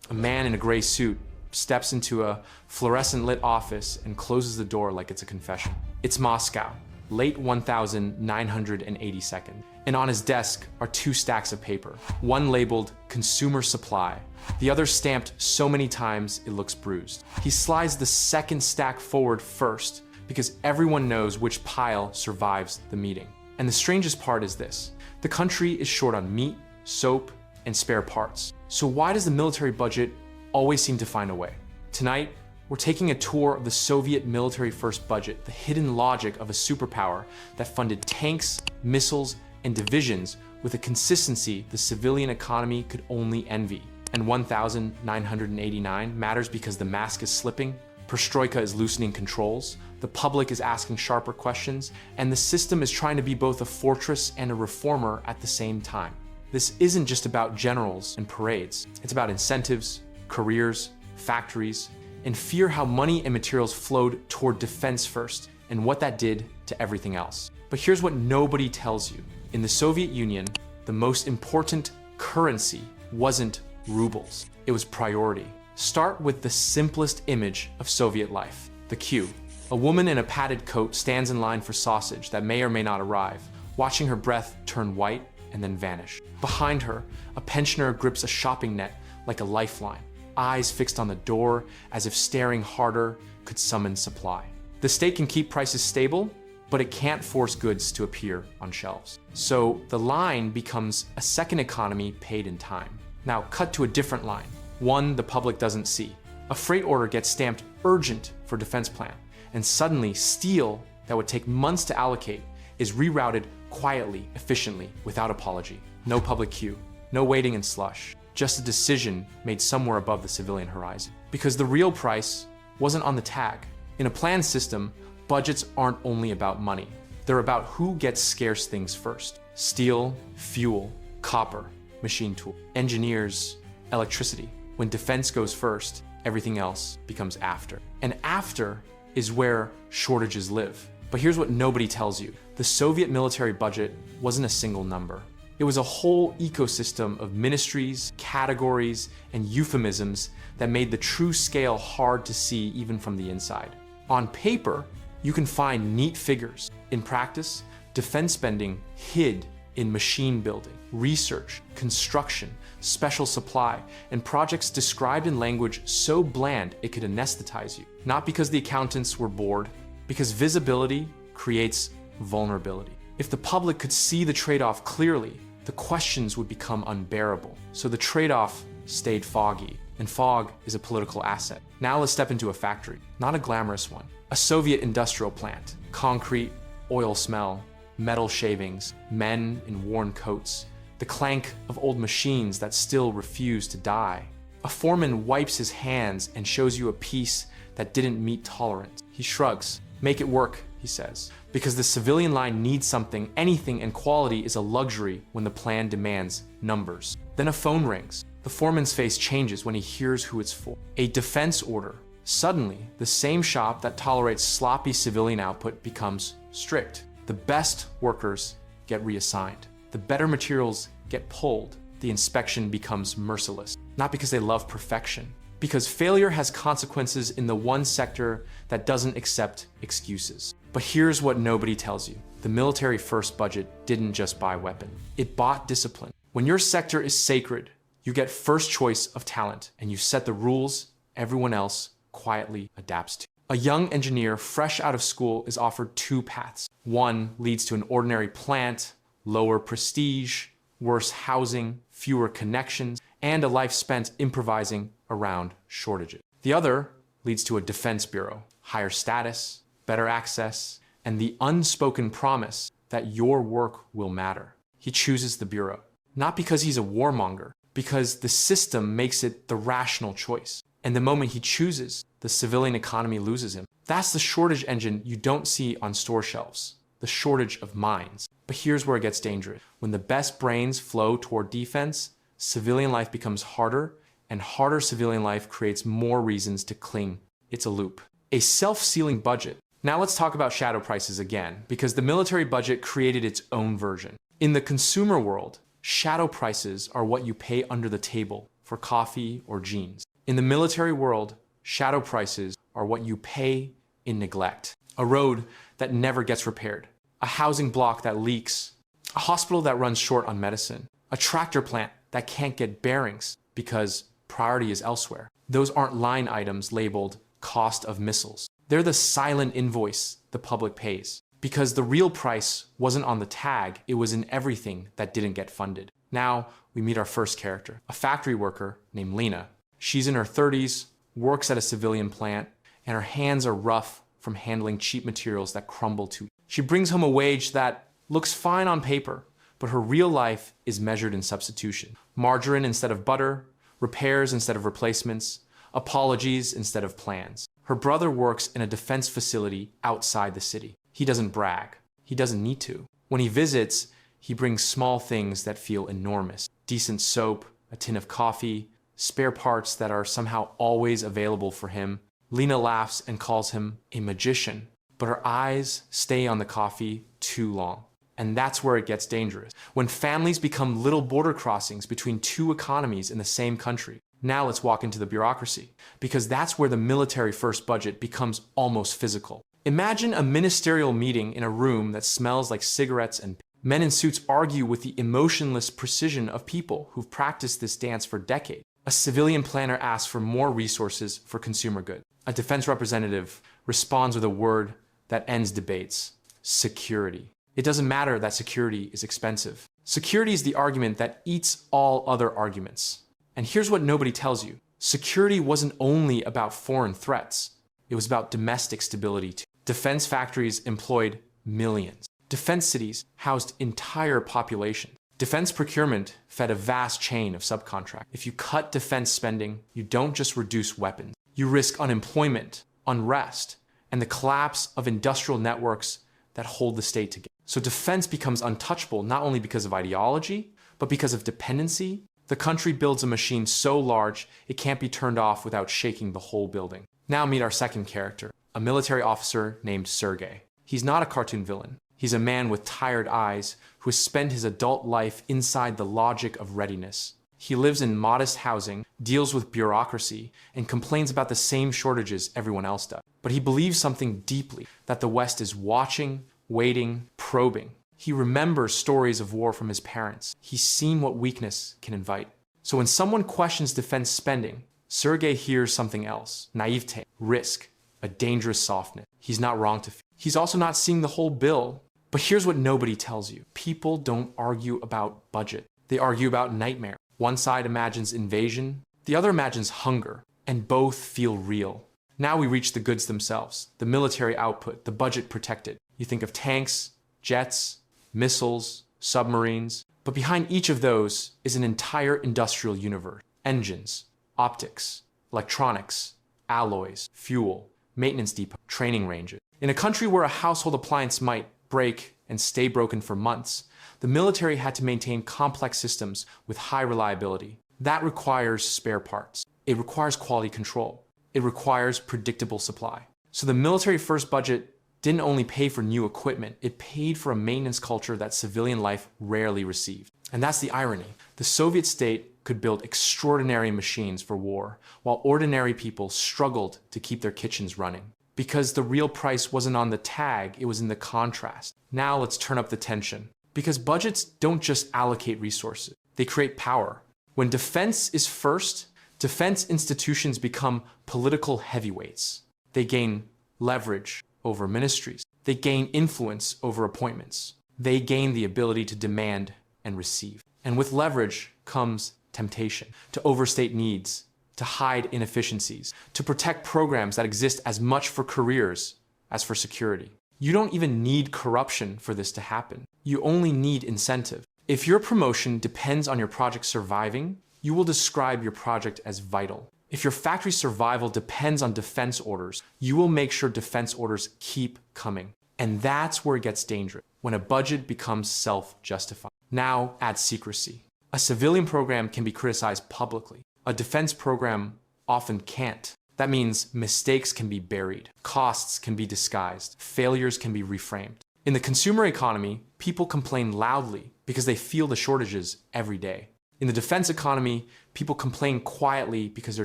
A man in a gray suit steps into a fluorescent lit office and closes the door like it's a confession. It's Moscow, late 1982nd. And on his desk are two stacks of paper, one labeled consumer supply, the other stamped so many times it looks bruised. He slides the second stack forward first because everyone knows which pile survives the meeting. And the strangest part is this: the country is short on meat, soap, and spare parts. So why does the military budget always seem to find a way? Tonight, we're taking a tour of the Soviet military first budget, the hidden logic of a superpower that funded tanks, missiles, and divisions with a consistency the civilian economy could only envy. And 1989 matters because the mask is slipping, perestroika is loosening controls, the public is asking sharper questions, and the system is trying to be both a fortress and a reformer at the same time. This isn't just about generals and parades. It's about incentives, careers, factories, and fear how money and materials flowed toward defense first, and what that did to everything else. But here's what nobody tells you. In the Soviet Union, the most important currency wasn't rubles. It was priority. Start with the simplest image of Soviet life, the queue. A woman in a padded coat stands in line for sausage that may or may not arrive, watching her breath turn white and then vanish. Behind her, a pensioner grips a shopping net like a lifeline, eyes fixed on the door as if staring harder could summon supply. The state can keep prices stable, but it can't force goods to appear on shelves. So the line becomes a second economy paid in time. Now cut to a different line, one the public doesn't see. A freight order gets stamped urgent for defense plan, and suddenly steel that would take months to allocate is rerouted quietly, efficiently, without apology. No public queue, no waiting in slush, just a decision made somewhere above the civilian horizon. Because the real price wasn't on the tag. In a planned system, budgets aren't only about money. They're about who gets scarce things first. Steel, fuel, copper, machine tool, engineers, electricity. When defense goes first, everything else becomes after. And after is where shortages live. But here's what nobody tells you. The Soviet military budget wasn't a single number. It was a whole ecosystem of ministries, categories, and euphemisms that made the true scale hard to see even from the inside. On paper, you can find neat figures. In practice, defense spending hid in machine building, research, construction, special supply, and projects described in language so bland it could anesthetize you. Not because the accountants were bored, because visibility creates vulnerability. If the public could see the trade-off clearly, the questions would become unbearable. So the trade-off stayed foggy, and fog is a political asset. Now let's step into a factory, not a glamorous one. A Soviet industrial plant, concrete, oil smell, metal shavings, men in worn coats, the clank of old machines that still refuse to die. A foreman wipes his hands and shows you a piece that didn't meet tolerance. He shrugs. Make it work, he says, because the civilian line needs something, anything, and quality is a luxury when the plan demands numbers. Then a phone rings. The foreman's face changes when he hears who it's for. A defense order. Suddenly, the same shop that tolerates sloppy civilian output becomes strict. The best workers get reassigned. The better materials get pulled. The inspection becomes merciless. Not because they love perfection, because failure has consequences in the one sector that doesn't accept excuses. But here's what nobody tells you. The military first budget didn't just buy weapons. It bought discipline. When your sector is sacred, you get first choice of talent, and you set the rules everyone else quietly adapts to. A young engineer fresh out of school is offered two paths. One leads to an ordinary plant, lower prestige, worse housing, fewer connections, and a life spent improvising around shortages. The other leads to a defense bureau, higher status, better access, and the unspoken promise that your work will matter. He chooses the bureau, not because he's a warmonger, because the system makes it the rational choice. And the moment he chooses, the civilian economy loses him. That's the shortage engine you don't see on store shelves, the shortage of minds. But here's where it gets dangerous. When the best brains flow toward defense, civilian life becomes harder, and harder civilian life creates more reasons to cling. It's a loop. A self-sealing budget. Now let's talk about shadow prices again, because the military budget created its own version. In the consumer world, shadow prices are what you pay under the table for coffee or jeans. In the military world, shadow prices are what you pay in neglect. A road that never gets repaired, a housing block that leaks, a hospital that runs short on medicine, a tractor plant that can't get bearings because priority is elsewhere. Those aren't line items labeled cost of missiles. They're the silent invoice the public pays. Because the real price wasn't on the tag, it was in everything that didn't get funded. Now we meet our first character, a factory worker named Lena. She's in her 30s, works at a civilian plant, and her hands are rough from handling cheap materials that crumble to. She brings home a wage that looks fine on paper, but her real life is measured in substitution. Margarine instead of butter, repairs instead of replacements, apologies instead of plans. Her brother works in a defense facility outside the city. He doesn't brag. He doesn't need to. When he visits, he brings small things that feel enormous. Decent soap, a tin of coffee, spare parts that are somehow always available for him. Lena laughs and calls him a magician, but her eyes stay on the coffee too long. And that's where it gets dangerous. When families become little border crossings between two economies in the same country. Now let's walk into the bureaucracy, because that's where the military first budget becomes almost physical. Imagine a ministerial meeting in a room that smells like cigarettes and men in suits argue with the emotionless precision of people who've practiced this dance for decades. A civilian planner asks for more resources for consumer goods. A defense representative responds with a word that ends debates: security. It doesn't matter that security is expensive. Security is the argument that eats all other arguments. And here's what nobody tells you. Security wasn't only about foreign threats. It was about domestic stability too. Defense factories employed millions. Defense cities housed entire populations. Defense procurement fed a vast chain of subcontractors. If you cut defense spending, you don't just reduce weapons. You risk unemployment, unrest, and the collapse of industrial networks that hold the state together. So defense becomes untouchable not only because of ideology, but because of dependency. The country builds a machine so large it can't be turned off without shaking the whole building. Now meet our second character, a military officer named Sergey. He's not a cartoon villain. He's a man with tired eyes who has spent his adult life inside the logic of readiness. He lives in modest housing, deals with bureaucracy, and complains about the same shortages everyone else does. But he believes something deeply, that the West is watching, waiting, probing. He remembers stories of war from his parents. He's seen what weakness can invite. So when someone questions defense spending, Sergey hears something else: naivete, risk, a dangerous softness. He's not wrong to fear. He's also not seeing the whole bill. But here's what nobody tells you. People don't argue about budget. They argue about nightmare. One side imagines invasion, the other imagines hunger, and both feel real. Now we reach the goods themselves, the military output, the budget protected. You think of tanks, jets, missiles, submarines, but behind each of those is an entire industrial universe. Engines, optics, electronics, alloys, fuel, maintenance depot, training ranges. In a country where a household appliance might break and stay broken for months, the military had to maintain complex systems with high reliability. That requires spare parts. It requires quality control. It requires predictable supply. So the military first budget didn't only pay for new equipment, it paid for a maintenance culture that civilian life rarely received. And that's the irony. The Soviet state could build extraordinary machines for war, while ordinary people struggled to keep their kitchens running. Because the real price wasn't on the tag, it was in the contrast. Now let's turn up the tension. Because budgets don't just allocate resources, they create power. When defense is first, defense institutions become political heavyweights. They gain leverage over ministries. They gain influence over appointments. They gain the ability to demand and receive. And with leverage comes temptation to overstate needs, to hide inefficiencies, to protect programs that exist as much for careers as for security. You don't even need corruption for this to happen. You only need incentive. If your promotion depends on your project surviving, you will describe your project as vital. If your factory's survival depends on defense orders, you will make sure defense orders keep coming. And that's where it gets dangerous, when a budget becomes self-justifying. Now add secrecy. A civilian program can be criticized publicly. A defense program often can't. That means mistakes can be buried, costs can be disguised, failures can be reframed. In the consumer economy, people complain loudly because they feel the shortages every day. In the defense economy, People complain quietly because they're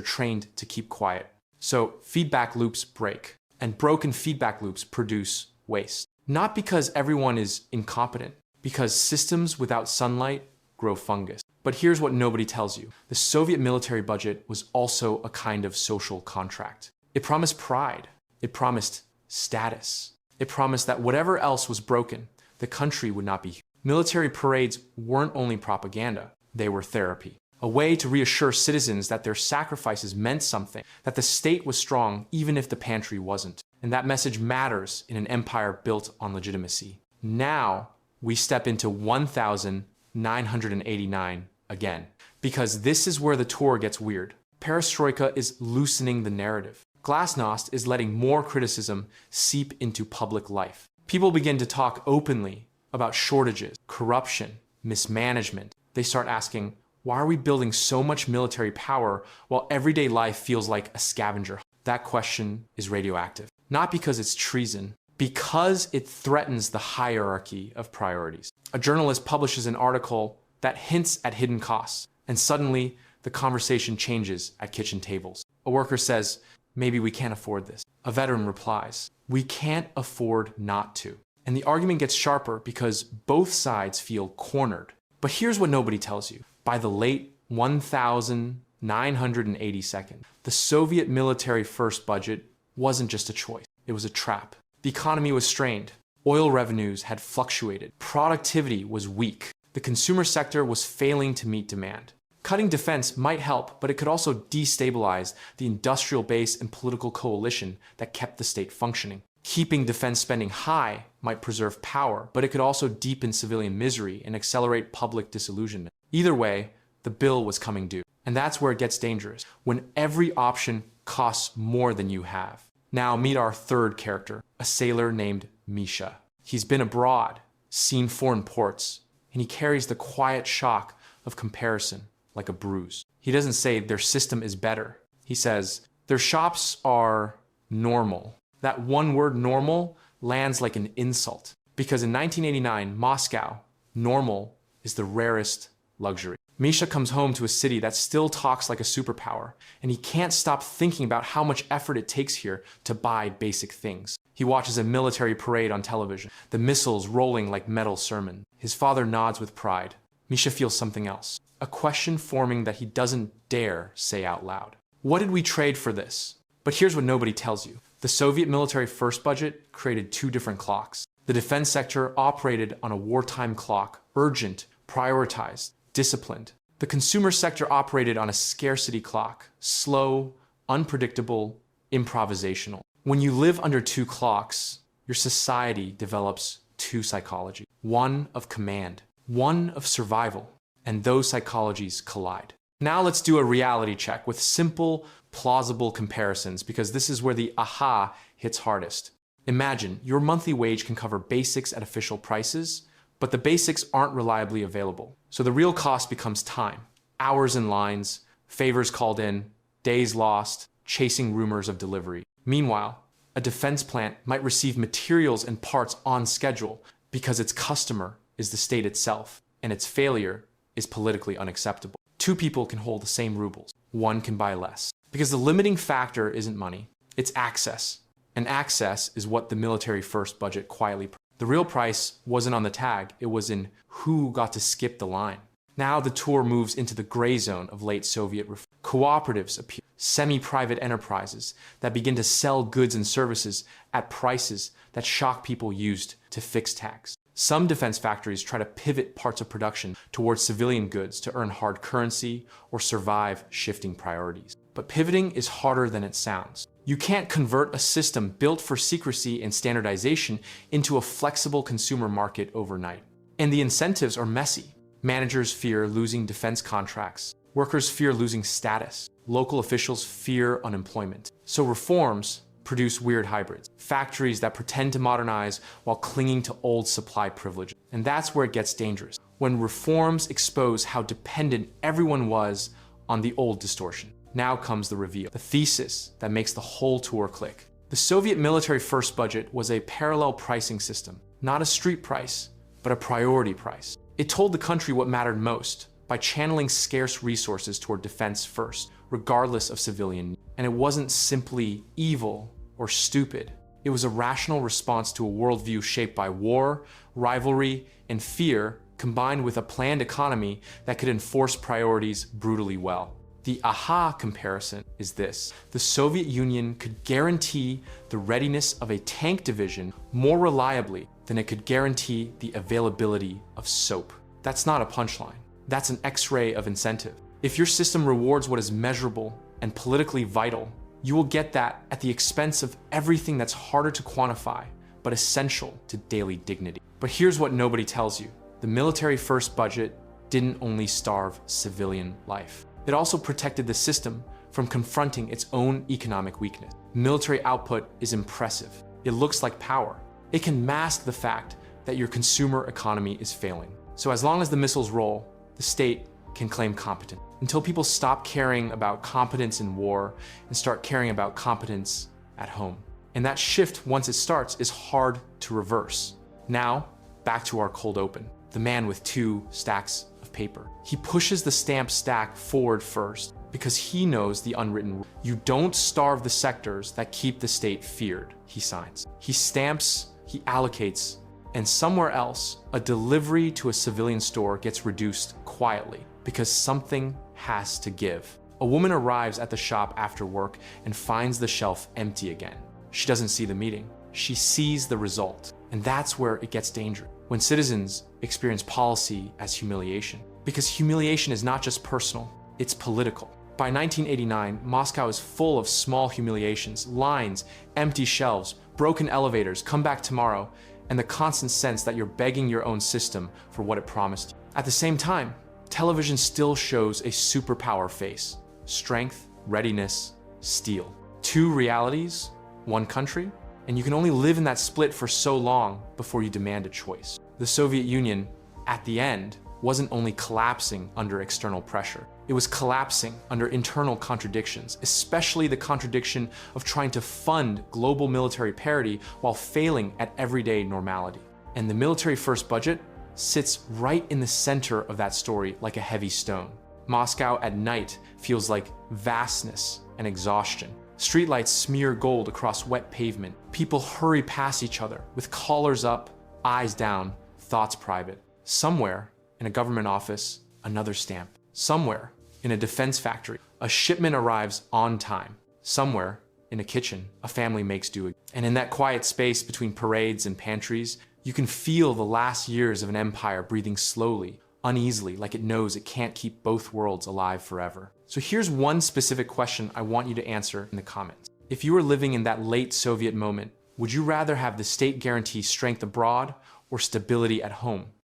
trained to keep quiet. So feedback loops break, and broken feedback loops produce waste. Not because everyone is incompetent, because systems without sunlight grow fungus. But here's what nobody tells you. The Soviet military budget was also a kind of social contract. It promised pride. It promised status. It promised that whatever else was broken, the country would not be. Military parades weren't only propaganda, they were therapy. A way to reassure citizens that their sacrifices meant something, that the state was strong even if the pantry wasn't. And that message matters in an empire built on legitimacy. Now we step into 1989 again, because this is where the tour gets weird. Perestroika is loosening the narrative. Glasnost is letting more criticism seep into public life. People begin to talk openly about shortages, corruption, mismanagement. They start asking, why are we building so much military power while everyday life feels like a scavenger? That question is radioactive. Not because it's treason, because it threatens the hierarchy of priorities. A journalist publishes an article that hints at hidden costs, and suddenly the conversation changes at kitchen tables. A worker says, maybe we can't afford this. A veteran replies, we can't afford not to. And the argument gets sharper because both sides feel cornered. But here's what nobody tells you. By the late 1982nd, the Soviet military first budget wasn't just a choice, it was a trap. The economy was strained. Oil revenues had fluctuated. Productivity was weak. The consumer sector was failing to meet demand. Cutting defense might help, but it could also destabilize the industrial base and political coalition that kept the state functioning. Keeping defense spending high might preserve power, but it could also deepen civilian misery and accelerate public disillusionment. Either way, the bill was coming due. And that's where it gets dangerous, when every option costs more than you have. Now meet our third character, a sailor named Misha. He's been abroad, seen foreign ports, and he carries the quiet shock of comparison like a bruise. He doesn't say their system is better. He says their shops are normal. That one word normal lands like an insult, because in 1989, Moscow, normal is the rarest luxury. Misha comes home to a city that still talks like a superpower, and he can't stop thinking about how much effort it takes here to buy basic things. He watches a military parade on television, the missiles rolling like metal sermon. His father nods with pride. Misha feels something else, a question forming that he doesn't dare say out loud. What did we trade for this? But here's what nobody tells you. The Soviet military first budget created two different clocks. The defense sector operated on a wartime clock, urgent, prioritized, disciplined. The consumer sector operated on a scarcity clock, slow, unpredictable, improvisational. When you live under two clocks, your society develops two psychology. One of command, one of survival, and those psychologies collide. Now let's do a reality check with simple, plausible comparisons, because this is where the aha hits hardest. Imagine your monthly wage can cover basics at official prices, but the basics aren't reliably available. So the real cost becomes time. Hours in lines, favors called in, days lost, chasing rumors of delivery. Meanwhile, a defense plant might receive materials and parts on schedule because its customer is the state itself, and its failure is politically unacceptable. Two people can hold the same rubles. One can buy less. Because the limiting factor isn't money, it's access. And access is what the military first budget quietly. The real price wasn't on the tag, it was in who got to skip the line. Now the tour moves into the gray zone of late Soviet reform. Cooperatives appear, semi-private enterprises that begin to sell goods and services at prices that shock people used to fix tax. Some defense factories try to pivot parts of production towards civilian goods to earn hard currency or survive shifting priorities. But pivoting is harder than it sounds. You can't convert a system built for secrecy and standardization into a flexible consumer market overnight. And the incentives are messy. Managers fear losing defense contracts. Workers fear losing status. Local officials fear unemployment. So reforms produce weird hybrids. Factories that pretend to modernize while clinging to old supply privileges. And that's where it gets dangerous. When reforms expose how dependent everyone was on the old distortion. Now comes the reveal, the thesis that makes the whole tour click. The Soviet military first budget was a parallel pricing system, not a street price, but a priority price. It told the country what mattered most. by channeling scarce resources toward defense first, regardless of civilian need. And it wasn't simply evil or stupid. It was a rational response to a worldview shaped by war, rivalry, and fear, combined with a planned economy that could enforce priorities brutally well. The aha comparison is this: the Soviet Union could guarantee the readiness of a tank division more reliably than it could guarantee the availability of soap. That's not a punchline. That's an X-ray of incentive. If your system rewards what is measurable and politically vital, you will get that at the expense of everything that's harder to quantify, but essential to daily dignity. But here's what nobody tells you. The military-first budget didn't only starve civilian life. It also protected the system from confronting its own economic weakness. Military output is impressive. It looks like power. It can mask the fact that your consumer economy is failing. So as long as the missiles roll, the state can claim competence. Until people stop caring about competence in war and start caring about competence at home. And that shift, once it starts, is hard to reverse. Now, back to our cold open. The man with 2 stacks of paper. He pushes the stamp stack forward first because he knows the unwritten rule. You don't starve the sectors that keep the state feared, he signs. He stamps, he allocates, and somewhere else, a delivery to a civilian store gets reduced quietly because something has to give. A woman arrives at the shop after work and finds the shelf empty again. She doesn't see the meeting. She sees the result. And that's where it gets dangerous. When citizens experience policy as humiliation. Because humiliation is not just personal, it's political. By 1989, Moscow is full of small humiliations, lines, empty shelves, broken elevators, come back tomorrow, and the constant sense that you're begging your own system for what it promised you. At the same time, television still shows a superpower face: strength, readiness, steel. 2 realities, 1 country, and you can only live in that split for so long before you demand a choice. The Soviet Union, at the end, wasn't only collapsing under external pressure. It was collapsing under internal contradictions, especially the contradiction of trying to fund global military parity while failing at everyday normality. And the military-first budget sits right in the center of that story like a heavy stone. Moscow at night feels like vastness and exhaustion. Streetlights smear gold across wet pavement. People hurry past each other with collars up, eyes down, thoughts private. Somewhere in a government office, another stamp. Somewhere in a defense factory, a shipment arrives on time. Somewhere in a kitchen, a family makes do. And in that quiet space between parades and pantries, you can feel the last years of an empire breathing slowly, uneasily, like it knows it can't keep both worlds alive forever. So here's one specific question I want you to answer in the comments. If you were living in that late Soviet moment, would you rather have the state guarantee strength abroad or stability at home?